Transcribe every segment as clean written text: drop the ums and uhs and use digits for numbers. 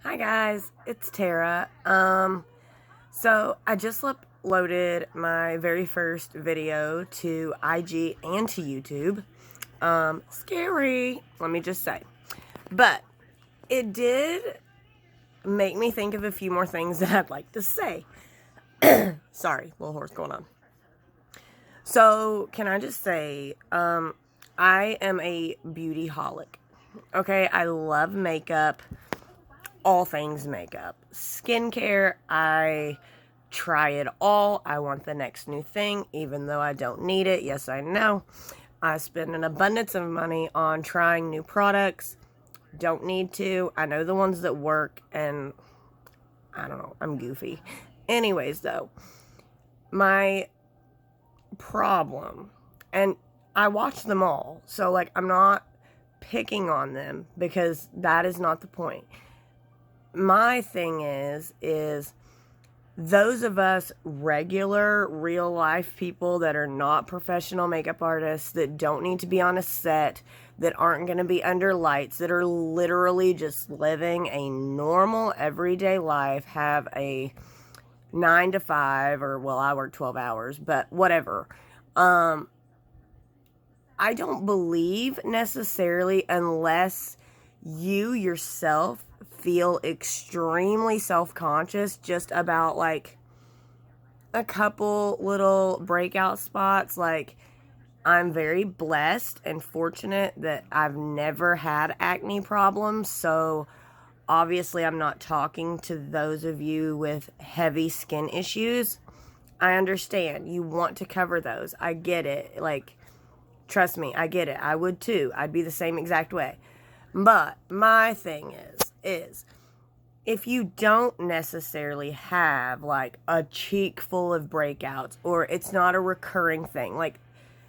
Hi guys, it's Tara. So I just uploaded my very first video to IG and to YouTube. Scary, let me just say. But it did make me think of a few more things that I'd like to say. Sorry, little horse going on. So, can I just say, I am a beauty holic. Okay, I love makeup. All things makeup. Skincare, I try it all. I want the next new thing, even though I don't need it. Yes, I know. I spend an abundance of money on trying new products. Don't need to. I know the ones that work, and I don't know. I'm goofy. Anyways, though, my problem, and I watch them all, so like I'm not picking on them because that is not the point. My thing is those of us regular real life people that are not professional makeup artists, that don't need to be on a set, that aren't going to be under lights, that are literally just living a normal everyday life, have a 9 to 5, or well, I work 12 hours, but whatever. I don't believe necessarily, unless you yourself feel extremely self-conscious just about like a couple little breakout spots. Like, I'm very blessed and fortunate that I've never had acne problems, so obviously I'm not talking to those of you with heavy skin issues. I understand you want to cover those. I get it. Like, trust me, I get it. I would too. I'd be the same exact way. But my thing is if you don't necessarily have like a cheek full of breakouts, or it's not a recurring thing, like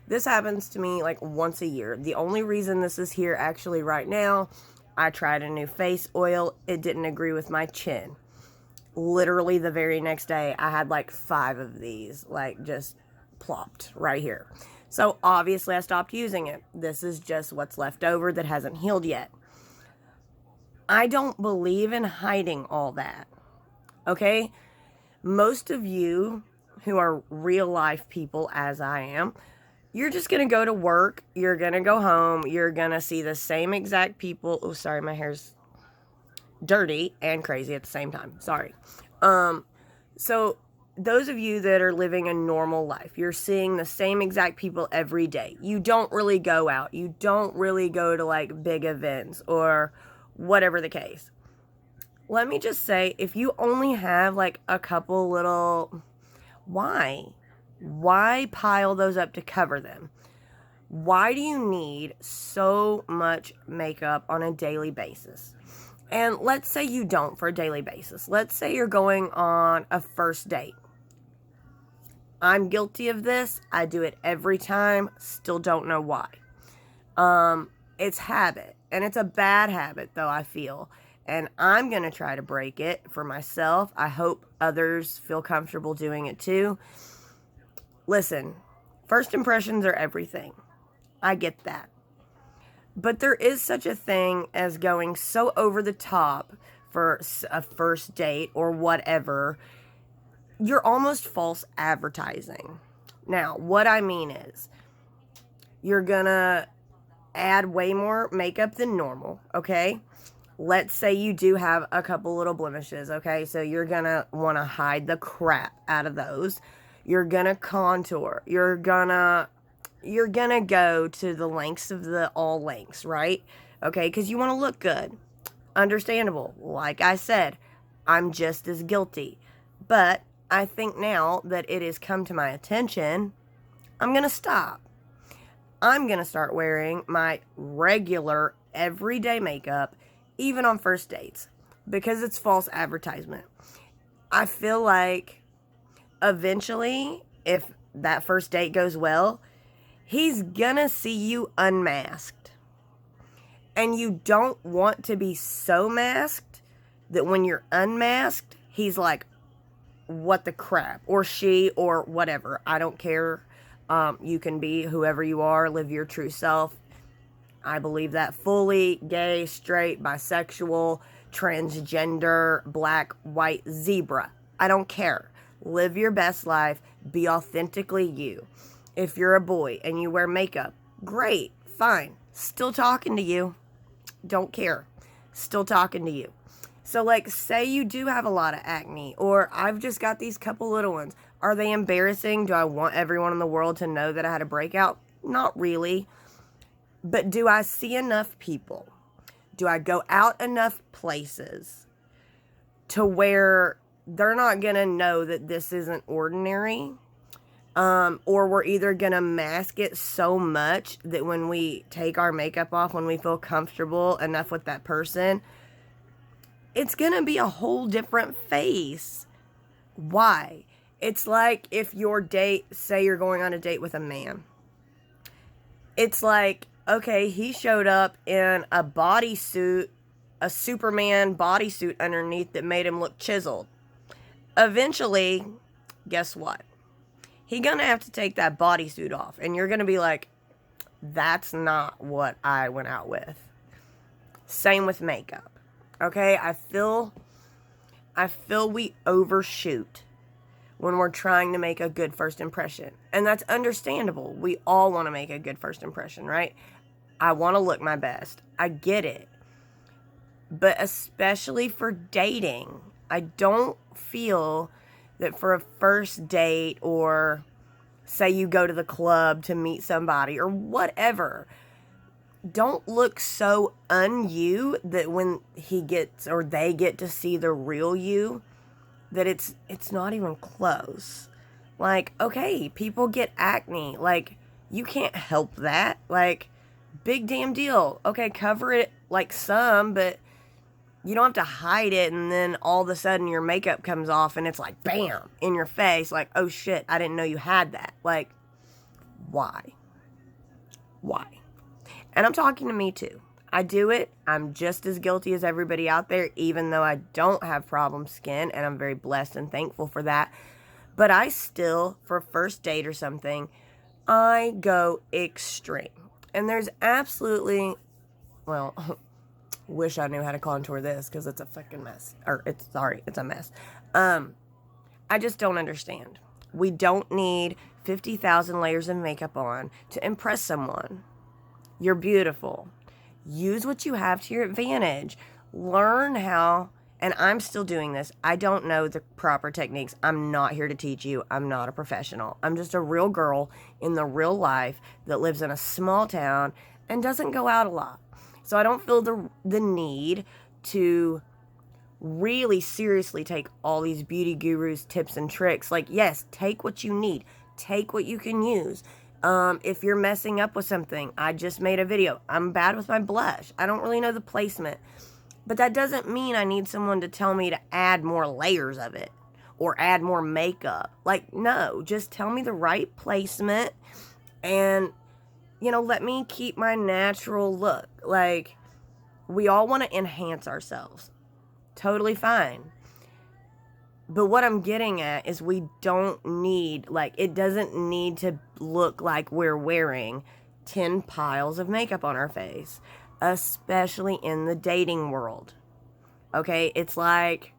this happens to me like once a year. The only reason this is here actually right now, I tried a new face oil. It didn't agree with my chin. Literally the very next day, I had like 5 of these, like just plopped right here. So obviously I stopped using it. This is just what's left over that hasn't healed yet. I don't believe in hiding all that. Okay? Most of you who are real life people, as I am, you're just going to go to work, you're going to go home, you're going to see the same exact people. Oh, sorry, my hair's dirty and crazy at the same time. Sorry. So those of you that are living a normal life, you're seeing the same exact people every day. You don't really go out. You don't really go to like big events or whatever the case. Let me just say, if you only have like a couple little, why? Why pile those up to cover them? Why do you need so much makeup on a daily basis? And let's say you don't for a daily basis. Let's say you're going on a first date. I'm guilty of this. I do it every time. Still don't know why. It's habit. And it's a bad habit, though, I feel. And I'm going to try to break it for myself. I hope others feel comfortable doing it too. Listen, first impressions are everything. I get that. But there is such a thing as going so over the top for a first date or whatever. You're almost false advertising. Now, what I mean is, you're gonna add way more makeup than normal, okay? Let's say you do have a couple little blemishes, okay? So you're gonna wanna hide the crap out of those. You're gonna contour. You're gonna go to the lengths of the all lengths, right? Okay, because you want to look good. Understandable. Like I said, I'm just as guilty. But I think now that it has come to my attention, I'm going to stop. I'm going to start wearing my regular everyday makeup, even on first dates, because it's false advertisement. I feel like eventually, if that first date goes well, he's gonna see you unmasked. And you don't want to be so masked that when you're unmasked, he's like, what the crap? Or she, or whatever. I don't care. You can be whoever you are, live your true self. I believe that fully. Gay, straight, bisexual, transgender, black, white, zebra. I don't care. Live your best life. Be authentically you. If you're a boy and you wear makeup, great, fine. Still talking to you. Don't care. Still talking to you. So, like, say you do have a lot of acne, or I've just got these couple little ones. Are they embarrassing? Do I want everyone in the world to know that I had a breakout? Not really. But do I see enough people? Do I go out enough places to where they're not going to know that this isn't ordinary? Or we're either going to mask it so much that when we take our makeup off, when we feel comfortable enough with that person, it's going to be a whole different face. Why? It's like if your date, say you're going on a date with a man. It's like, okay, he showed up in a bodysuit, a Superman bodysuit underneath that made him look chiseled. Eventually, guess what? He's going to have to take that bodysuit off. And you're going to be like, that's not what I went out with. Same with makeup. Okay? I feel we overshoot when we're trying to make a good first impression. And that's understandable. We all want to make a good first impression, right? I want to look my best. I get it. But especially for dating, I don't feel that for a first date, or say you go to the club to meet somebody or whatever, don't look so un-you that when he gets or they get to see the real you, that it's not even close. Like, okay, people get acne. Like, you can't help that. Like, big damn deal. Okay, cover it like some, but you don't have to hide it, and then all of a sudden your makeup comes off and it's like, bam, in your face. Like, oh shit, I didn't know you had that. Like, why? Why? And I'm talking to me too. I do it. I'm just as guilty as everybody out there, even though I don't have problem skin, and I'm very blessed and thankful for that. But I still, for a first date or something, I go extreme. And there's absolutely, well, wish I knew how to contour this because it's a fucking mess. It's a mess. I just don't understand. We don't need 50,000 layers of makeup on to impress someone. You're beautiful. Use what you have to your advantage. Learn how, and I'm still doing this. I don't know the proper techniques. I'm not here to teach you. I'm not a professional. I'm just a real girl in the real life that lives in a small town and doesn't go out a lot. So I don't feel the need to really seriously take all these beauty gurus' tips and tricks. Like, yes, take what you need. Take what you can use. If you're messing up with something, I just made a video. I'm bad with my blush. I don't really know the placement. But that doesn't mean I need someone to tell me to add more layers of it or add more makeup. Like, no, just tell me the right placement and, let me keep my natural look. Like, we all want to enhance ourselves. Totally fine. But what I'm getting at is we don't need, it doesn't need to look like we're wearing 10 piles of makeup on our face, especially in the dating world. Okay, it's like,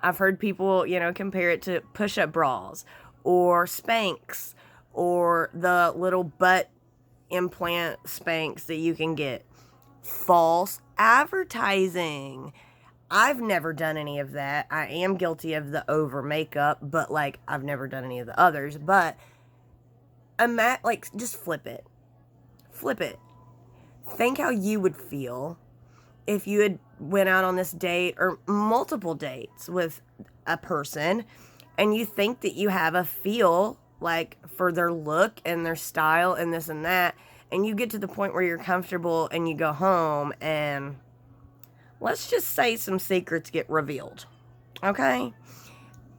I've heard people, compare it to push-up bras or Spanx or the little butt implant Spanx that you can get. False advertising. I've never done any of that. I am guilty of the over makeup, but I've never done any of the others. But just flip it. Flip it. Think how you would feel if you had went out on this date or multiple dates with a person and you think that you have a feel for their look and their style and this and that, and you get to the point where you're comfortable and you go home and let's just say some secrets get revealed, okay?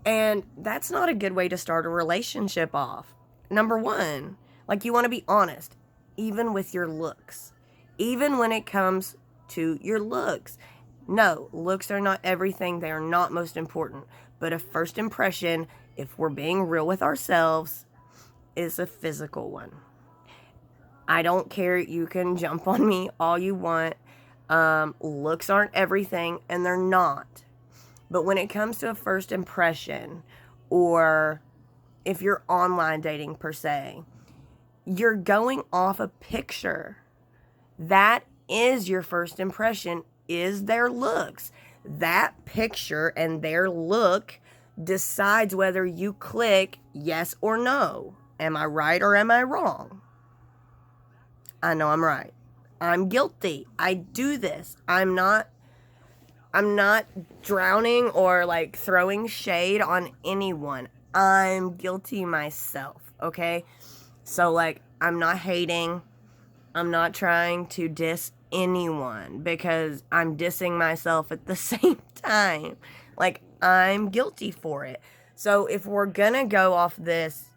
And that's not a good way to start a relationship off. Number one, you want to be honest, even with your looks. Even when it comes to your looks. No, looks are not everything. They are not most important. But a first impression, if we're being real with ourselves, is a physical one. I don't care. You can jump on me all you want. Looks aren't everything, and they're not. But when it comes to a first impression, or if you're online dating per se, you're going off a picture. That is your first impression, is their looks. That picture and their look decides whether you click yes or no. Am I right or am I wrong? I know I'm right. I'm guilty. I do this. I'm not drowning or like throwing shade on anyone. I'm guilty myself, okay? So like, I'm not hating. I'm not trying to diss anyone because I'm dissing myself at the same time. Like, I'm guilty for it. So if we're gonna go off this,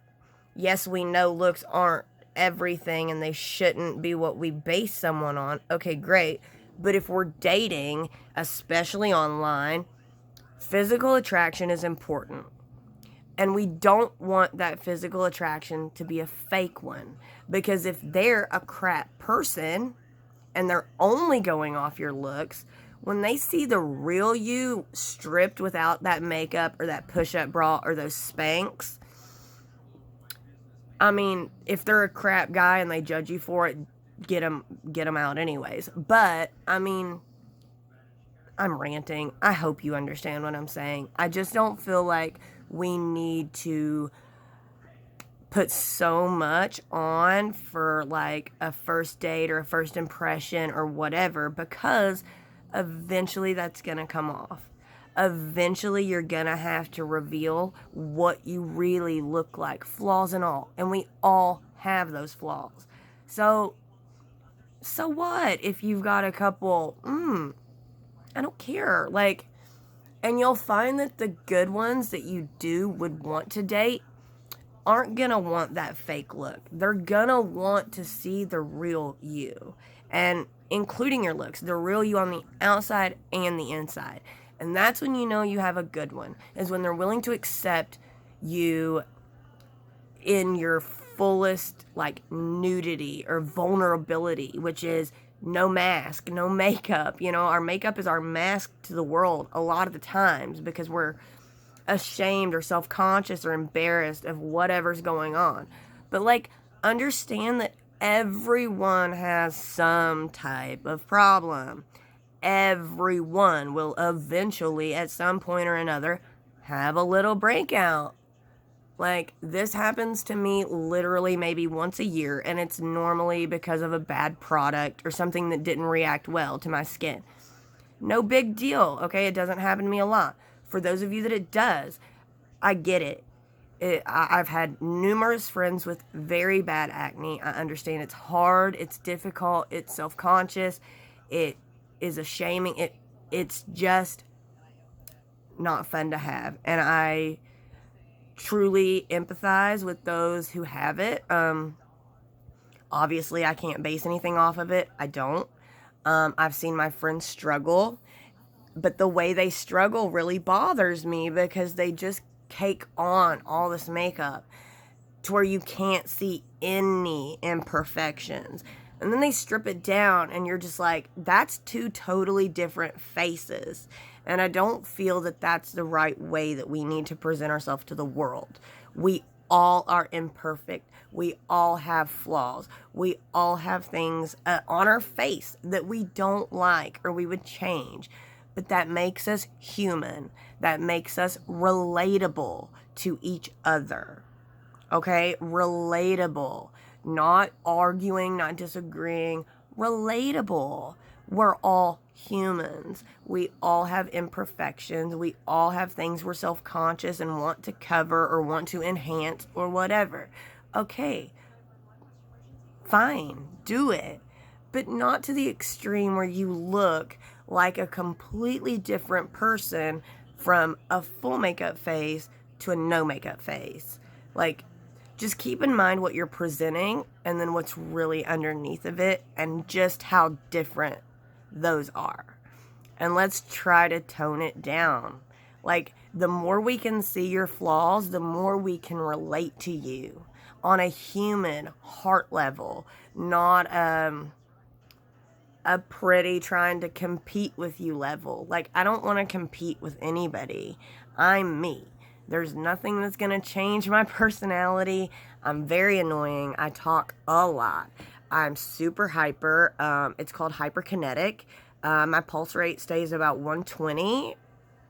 yes, we know looks aren't everything and they shouldn't be what we base someone on. Okay, great. But if we're dating, especially online, physical attraction is important. And we don't want that physical attraction to be a fake one. Because if they're a crap person and they're only going off your looks, when they see the real you stripped without that makeup or that push-up bra or those Spanx, I mean, if they're a crap guy and they judge you for it, get them out anyways. But, I mean, I'm ranting. I hope you understand what I'm saying. I just don't feel like we need to put so much on for like a first date or a first impression or whatever, because eventually that's gonna come off. Eventually you're gonna have to reveal what you really look like, flaws and all, and we all have those flaws. So what if you've got a couple, I don't care, like, and you'll find that the good ones that you would want to date aren't gonna want that fake look. They're gonna want to see the real you, and including your looks, the real you on the outside and the inside. And that's when you know you have a good one, is when they're willing to accept you in your fullest, like, nudity or vulnerability, which is no mask, no makeup. You know, our makeup is our mask to the world a lot of the times because we're ashamed or self-conscious or embarrassed of whatever's going on. But like, understand that everyone has some type of problem. Everyone will eventually at some point or another have a little breakout. Like, this happens to me literally maybe once a year, and it's normally because of a bad product or something that didn't react well to my skin. No big deal, okay? It doesn't happen to me a lot. For those of you that it does, I get it. I've had numerous friends with very bad acne. I understand it's hard, it's difficult, it's self-conscious, it is a shaming. It's just not fun to have. And I truly empathize with those who have it. Obviously, I can't base anything off of it. I don't. I've seen my friends struggle, but the way they struggle really bothers me because they just cake on all this makeup to where you can't see any imperfections. And then they strip it down and you're just like, that's two totally different faces. And I don't feel that that's the right way that we need to present ourselves to the world. We all are imperfect. We all have flaws. We all have things on our face that we don't like or we would change. But that makes us human. That makes us relatable to each other. Okay? Relatable. Not arguing, not disagreeing. Relatable. We're all humans. We all have imperfections. We all have things we're self-conscious and want to cover or want to enhance or whatever. Okay. Fine. Do it. But not to the extreme where you look like a completely different person from a full makeup face to a no makeup face. Like, just keep in mind what you're presenting and then what's really underneath of it and just how different those are. And let's try to tone it down. Like, the more we can see your flaws, the more we can relate to you on a human heart level, not a pretty trying to compete with you level. Like, I don't want to compete with anybody. I'm me. There's nothing that's going to change my personality. I'm very annoying. I talk a lot. I'm super hyper. It's called hyperkinetic. My pulse rate stays about 120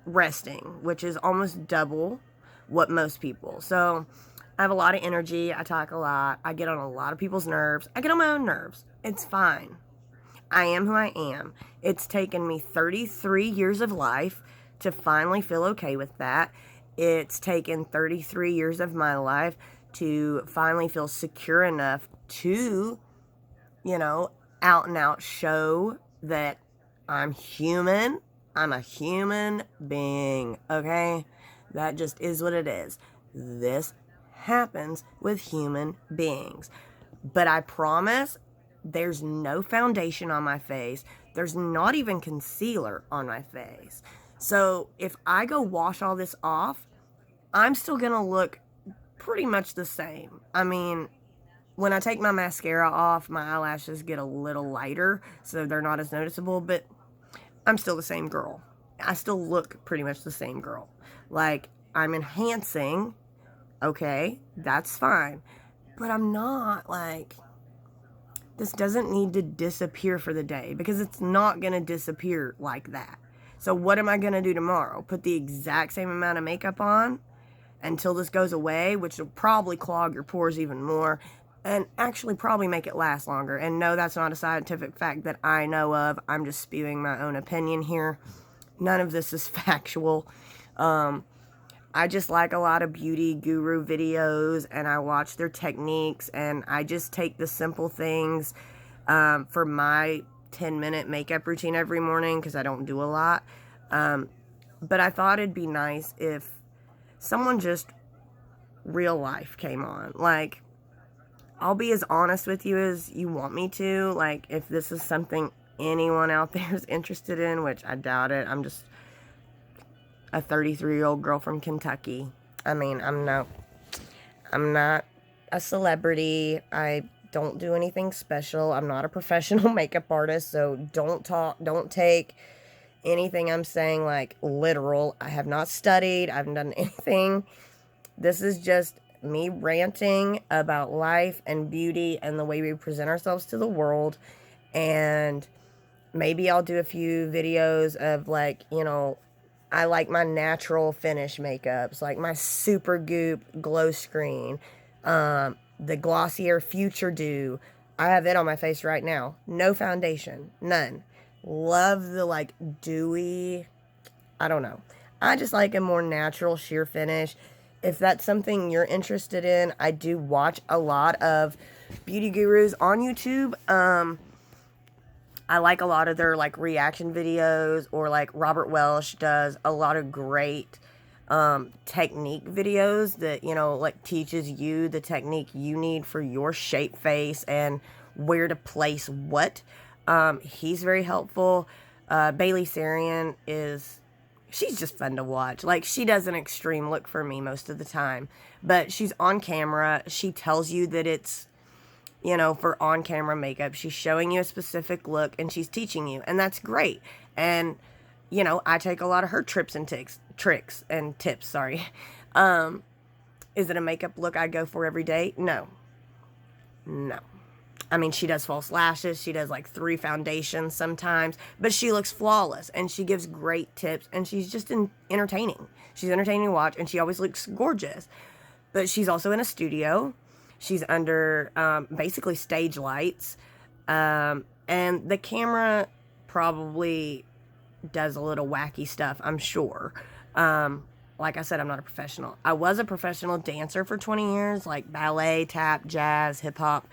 resting, which is almost double what most people. So I have a lot of energy. I talk a lot. I get on a lot of people's nerves. I get on my own nerves. It's fine. I am who I am. It's taken me 33 years of life to finally feel okay with that. It's taken 33 years of my life to finally feel secure enough to, out and out show that I'm human. I'm a human being, okay? That just is what it is. This happens with human beings. But I promise there's no foundation on my face. There's not even concealer on my face. So if I go wash all this off, I'm still going to look pretty much the same. I mean, when I take my mascara off, my eyelashes get a little lighter, so they're not as noticeable, but I'm still the same girl. I still look pretty much the same girl. Like, I'm enhancing, okay, that's fine. But I'm not, like, this doesn't need to disappear for the day, because it's not going to disappear like that. So what am I going to do tomorrow? Put the exact same amount of makeup on until this goes away, which will probably clog your pores even more and actually probably make it last longer. And no, that's not a scientific fact that I know of. I'm just spewing my own opinion here. None of this is factual. I just like a lot of beauty guru videos, and I watch their techniques, and I just take the simple things for my 10-minute makeup routine every morning, because I don't do a lot. But I thought it'd be nice if someone just real life came on. Like, I'll be as honest with you as you want me to. Like, if this is something anyone out there is interested in, which I doubt it. I'm just a 33-year-old girl from Kentucky. I mean, I'm not a celebrity. I don't do anything special. I'm not a professional makeup artist, so don't take anything I'm saying like literal. I have not studied. I haven't done anything. This is just me ranting about life and beauty and the way we present ourselves to the world. And maybe I'll do a few videos of, like, I like my natural finish makeups, like my Super Goop Glow Screen, the Glossier Future Dew. I have it on my face right now. No foundation. None. Love the, like, dewy, I don't know. I just like a more natural sheer finish. If that's something you're interested in, I do watch a lot of beauty gurus on YouTube. I like a lot of their, like, reaction videos, or like Robert Welsh does a lot of great technique videos that, like, teaches you the technique you need for your shape face and where to place what. He's very helpful. Bailey Sarian she's just fun to watch. Like, she does an extreme look for me most of the time, but she's on camera. She tells you that it's, for on-camera makeup. She's showing you a specific look, and she's teaching you, and that's great. And, I take a lot of her tricks and tips, sorry. Is it a makeup look I go for every day? No. I mean, she does false lashes. She does, like, 3 foundations sometimes, but she looks flawless, and she gives great tips, and she's just entertaining. She's entertaining to watch, and she always looks gorgeous. But she's also in a studio. She's under basically stage lights, and the camera probably does a little wacky stuff, I'm sure. Like I said, I'm not a professional. I was a professional dancer for 20 years, like ballet, tap, jazz, hip-hop.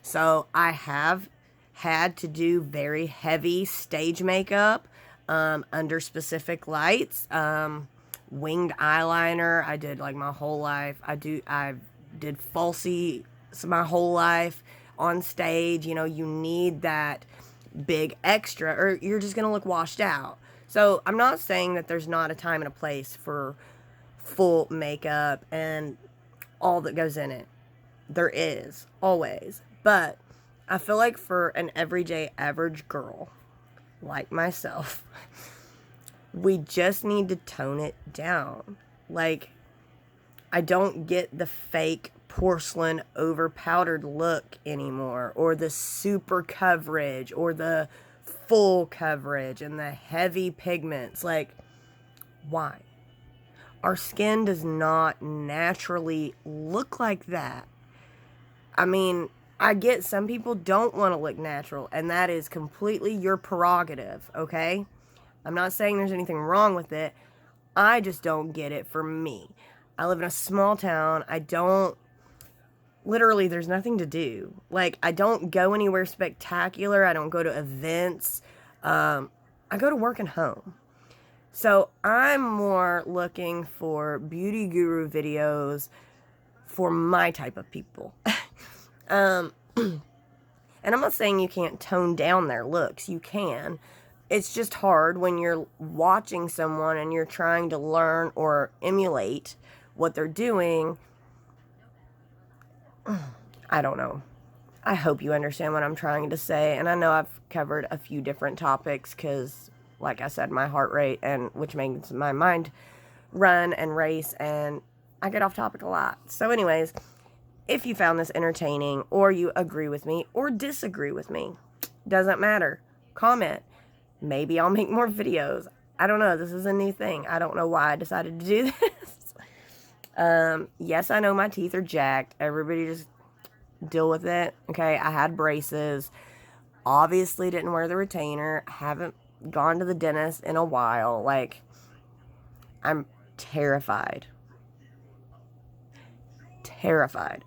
So I have had to do very heavy stage makeup under specific lights. Winged eyeliner, I did, like, my whole life. I did falsies my whole life on stage. You need that big extra, or you're just going to look washed out. So I'm not saying that there's not a time and a place for full makeup and all that goes in it. There is, always. But I feel like for an everyday average girl like myself, we just need to tone it down. Like, I don't get the fake porcelain over powdered look anymore, or the super coverage, or the full coverage, and the heavy pigments. Like, why? Our skin does not naturally look like that. I mean, I get some people don't want to look natural, and that is completely your prerogative, okay? I'm not saying there's anything wrong with it. I just don't get it for me. I live in a small town. Literally, there's nothing to do. Like, I don't go anywhere spectacular. I don't go to events. I go to work and home. So I'm more looking for beauty guru videos for my type of people. And I'm not saying you can't tone down their looks. You can. It's just hard when you're watching someone and you're trying to learn or emulate what they're doing. I don't know. I hope you understand what I'm trying to say. And I know I've covered a few different topics because, like I said, my heart rate, and which makes my mind run and race, and I get off topic a lot. So anyways, if you found this entertaining, or you agree with me or disagree with me, doesn't matter. Comment. Maybe I'll make more videos. I don't know. This is a new thing. I don't know why I decided to do this. Yes, I know my teeth are jacked. Everybody just deal with it. Okay, I had braces. Obviously didn't wear the retainer. Haven't gone to the dentist in a while. Like, I'm terrified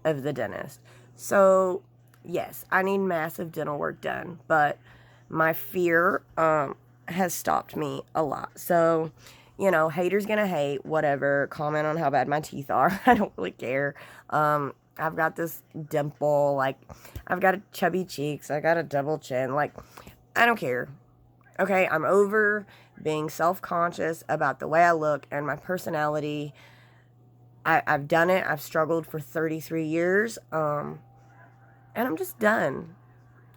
of the dentist. So yes, I need massive dental work done, but my fear has stopped me a lot. So, you know, haters gonna hate, whatever. Comment on how bad my teeth are. I don't really care. I've got this dimple, like, I've got a chubby cheeks, I got a double chin, like, I don't care. Okay, I'm over being self-conscious about the way I look and my personality. I've done it. I've struggled for 33 years. And I'm just done.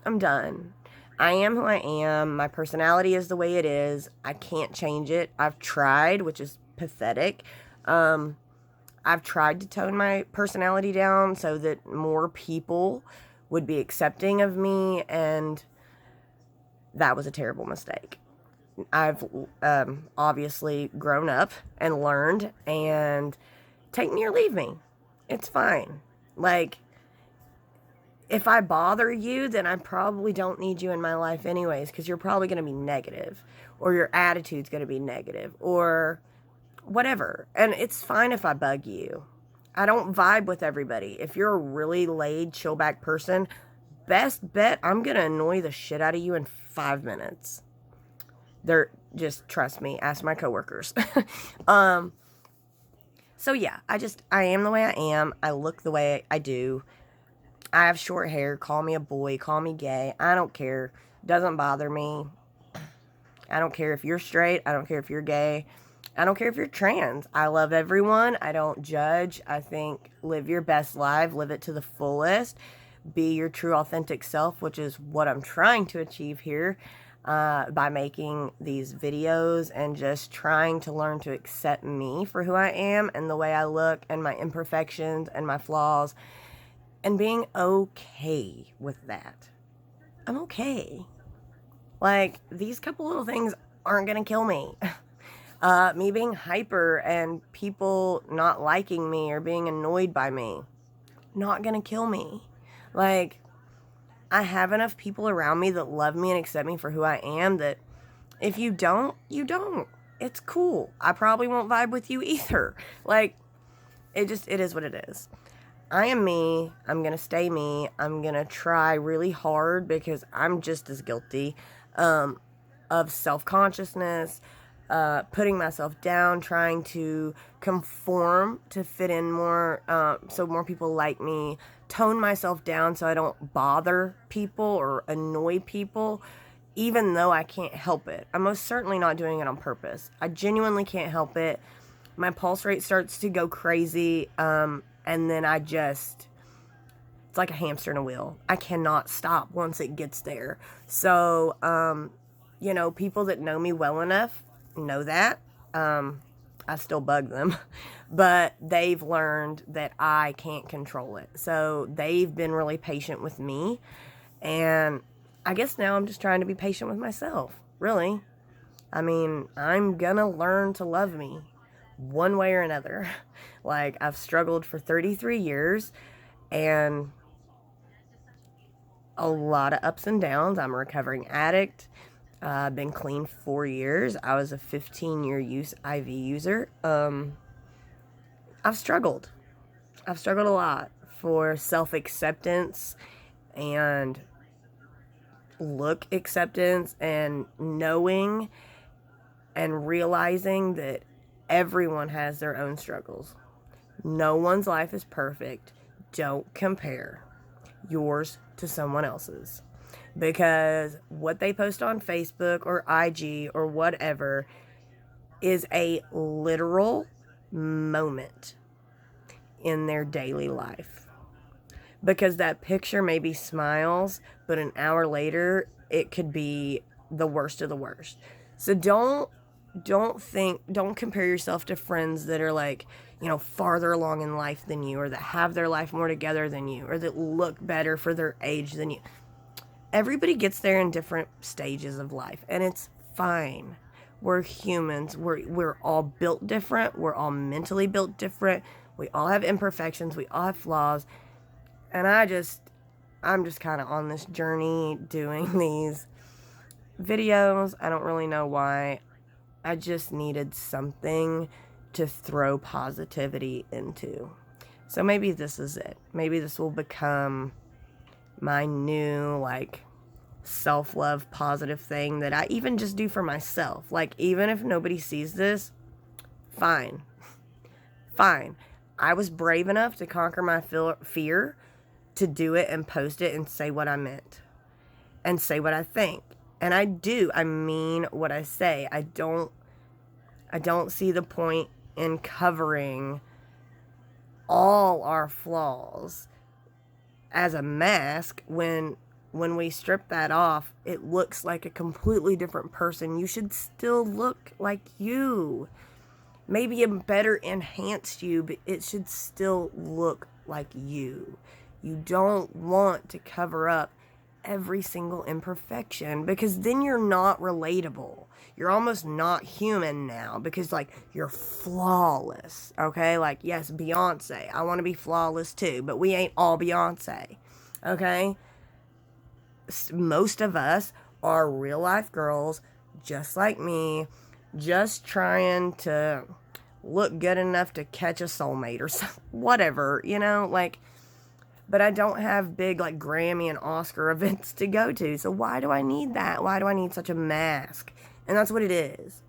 I'm done. I am who I am. My personality is the way it is. I can't change it. I've tried, which is pathetic. I've tried to tone my personality down so that more people would be accepting of me, and that was a terrible mistake. I've obviously grown up and learned, and take me or leave me. It's fine. Like, if I bother you, then I probably don't need you in my life anyways, because you're probably going to be negative, or your attitude's going to be negative, or whatever. And it's fine if I bug you. I don't vibe with everybody. If you're a really laid, chill back person, best bet I'm going to annoy the shit out of you in 5 minutes. Just trust me, ask my coworkers. So yeah, I am the way I am. I look the way I do. I have short hair. Call me a boy. Call me gay. I don't care. Doesn't bother me. I don't care if you're straight. I don't care if you're gay. I don't care if you're trans. I love everyone. I don't judge. I think live your best life. Live it to the fullest. Be your true, authentic self, which is what I'm trying to achieve here. By making these videos and just trying to learn to accept me for who I am and the way I look and my imperfections and my flaws, and being okay with that. I'm okay. Like, these couple little things aren't gonna kill me. Me being hyper and people not liking me or being annoyed by me, not gonna kill me. Like, I have enough people around me that love me and accept me for who I am, that if you don't, you don't. It's cool. I probably won't vibe with you either. Like, it is what it is. I am me. I'm going to stay me. I'm going to try really hard because I'm just as guilty of self-consciousness, putting myself down, trying to conform to fit in more, so more people like me, tone myself down so I don't bother people or annoy people, even though I can't help it. I'm most certainly not doing it on purpose. I genuinely can't help it. My pulse rate starts to go crazy, and then I just it's like a hamster in a wheel. I cannot stop once it gets there. So, you know, people that know me well enough know that. I still bug them, but they've learned that I can't control it. So they've been really patient with me. And I guess now I'm just trying to be patient with myself, really. I mean, I'm gonna learn to love me one way or another. Like, I've struggled for 33 years and a lot of ups and downs. I'm a recovering addict. I've been clean 4 years. I was a 15-year IV user. I've struggled. I've struggled a lot for self-acceptance and look acceptance and knowing and realizing that everyone has their own struggles. No one's life is perfect. Don't compare yours to someone else's, because what they post on Facebook or IG or whatever is a literal moment in their daily life. Because that picture maybe smiles, but an hour later it could be the worst of the worst. So don't compare yourself to friends that are like, you know, farther along in life than you, or that have their life more together than you, or that look better for their age than you. Everybody gets there in different stages of life, and it's fine. We're humans. We're all built different. We're all mentally built different. We all have imperfections. We all have flaws. And I'm just kind of on this journey doing these videos. I don't really know why. I just needed something to throw positivity into. So maybe this is it. Maybe this will become my new, like, self-love positive thing that I even just do for myself. Like, even if nobody sees this, fine. Fine. I was brave enough to conquer my fear to do it and post it and say what I meant and say what I think. And I do. I mean what I say. I don't see the point in covering all our flaws as a mask when we strip that off, it looks like a completely different person. You should still look like you. Maybe a better enhanced you, but it should still look like you. You don't want to cover up every single imperfection, because then you're not relatable. You're almost not human now, because, like, you're flawless, okay? Like, yes, Beyonce. I want to be flawless too, but we ain't all Beyonce, okay? Most of us are real life girls, just like me, just trying to look good enough to catch a soulmate or something, whatever, you know, like. But I don't have big, like, Grammy and Oscar events to go to. So why do I need that? Why do I need such a mask? And that's what it is.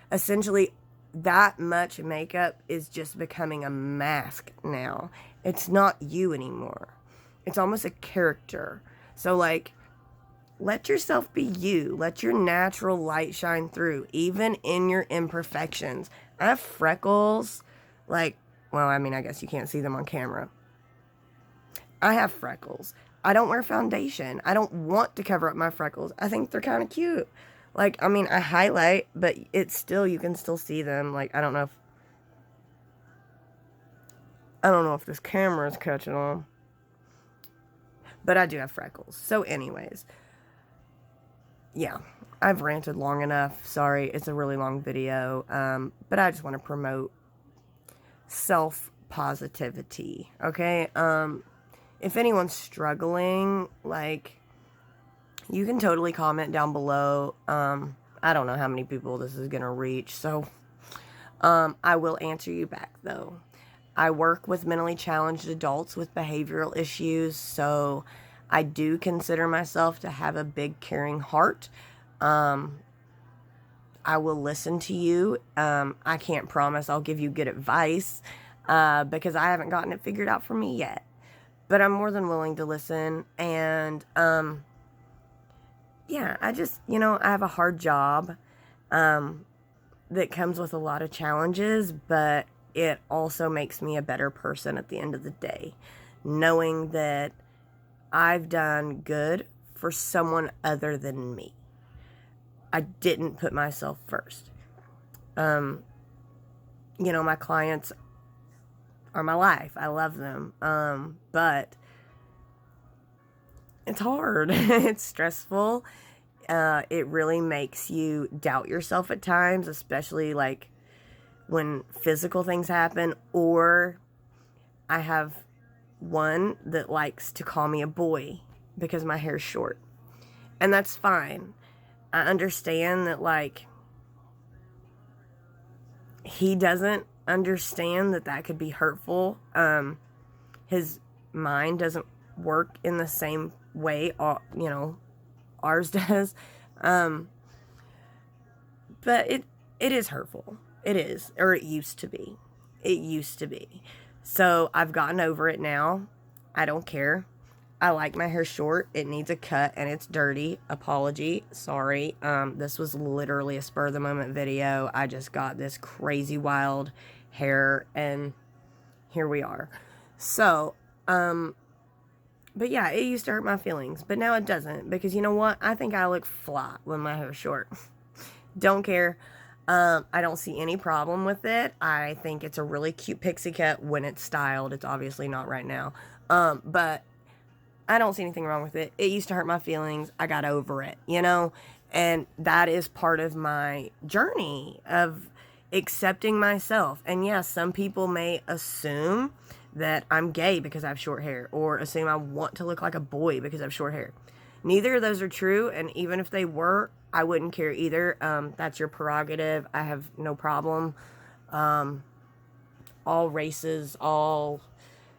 Essentially, that much makeup is just becoming a mask now. It's not you anymore. It's almost a character. So, like, let yourself be you. Let your natural light shine through, even in your imperfections. I have freckles. Like, well, I mean, I guess you can't see them on camera. I have freckles. I don't wear foundation. I don't want to cover up my freckles. I think they're kind of cute. Like, I mean, I highlight, but it's still, you can still see them. Like, I don't know if this camera is catching on. But I do have freckles. So anyways, yeah, I've ranted long enough. Sorry, it's a really long video. But I just want to promote self-positivity, okay? If anyone's struggling, like, you can totally comment down below. I don't know how many people this is going to reach, so I will answer you back, though. I work with mentally challenged adults with behavioral issues, so I do consider myself to have a big, caring heart. I will listen to you. I can't promise I'll give you good advice, because I haven't gotten it figured out for me yet. But I'm more than willing to listen, and, yeah, I just, you know, I have a hard job, that comes with a lot of challenges, but it also makes me a better person at the end of the day. Knowing that I've done good for someone other than me. I didn't put myself first. You know, my clients are my life. I love them. But it's hard. It's stressful. It really makes you doubt yourself at times, especially like when physical things happen. Or I have one that likes to call me a boy because my hair's short. And that's fine. I understand that, like, he doesn't understand that that could be hurtful. His mind doesn't work in the same way, you know, ours does. But it is hurtful. It is, or it used to be. It used to be. So I've gotten over it now. I don't care. I like my hair short. It needs a cut and it's dirty. Apology. Sorry. This was literally a spur of the moment video. I just got this crazy wild hair and here we are. So, but yeah, it used to hurt my feelings, but now it doesn't, because you know what? I think I look fly when my hair's short. Don't care. I don't see any problem with it. I think it's a really cute pixie cut when it's styled. It's obviously not right now. But I don't see anything wrong with it. It used to hurt my feelings. I got over it, you know? And that is part of my journey of accepting myself. And yes, some people may assume that I'm gay because I have short hair, or assume I want to look like a boy because I have short hair. Neither of those are true, and even if they were, I wouldn't care either. That's your prerogative. I have no problem. All races, all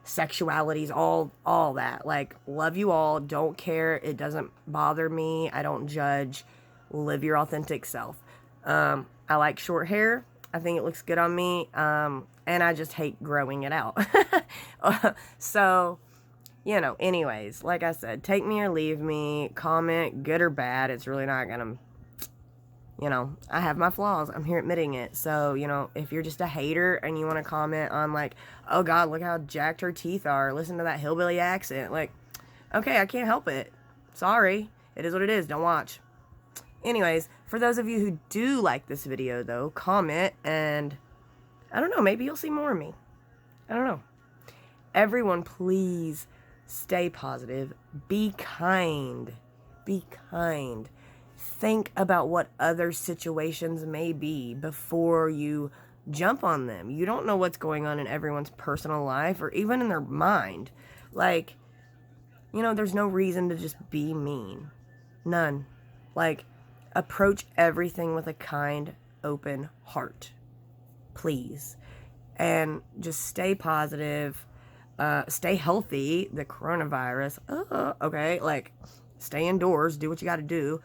sexualities, all that. Like, love you all. Don't care. It doesn't bother me. I don't judge. Live your authentic self. I like short hair. I think it looks good on me. And I just hate growing it out. So, you know, anyways, like I said, take me or leave me. Comment, good or bad. It's really not gonna, you know, I have my flaws. I'm here admitting it. So, you know, if you're just a hater and you want to comment on like, oh God, look how jacked her teeth are, listen to that hillbilly accent. Like, okay, I can't help it. Sorry. It is what it is. Don't watch. Anyways, for those of you who do like this video though, comment, and I don't know, maybe you'll see more of me. I don't know. Everyone, please stay positive. Be kind. Be kind. Think about what other situations may be before you jump on them. You don't know what's going on in everyone's personal life or even in their mind. Like, you know, there's no reason to just be mean. None. Like, approach everything with a kind, open heart. Please. And just stay positive. Stay healthy. The coronavirus. Okay. Like, stay indoors. Do what you got to do.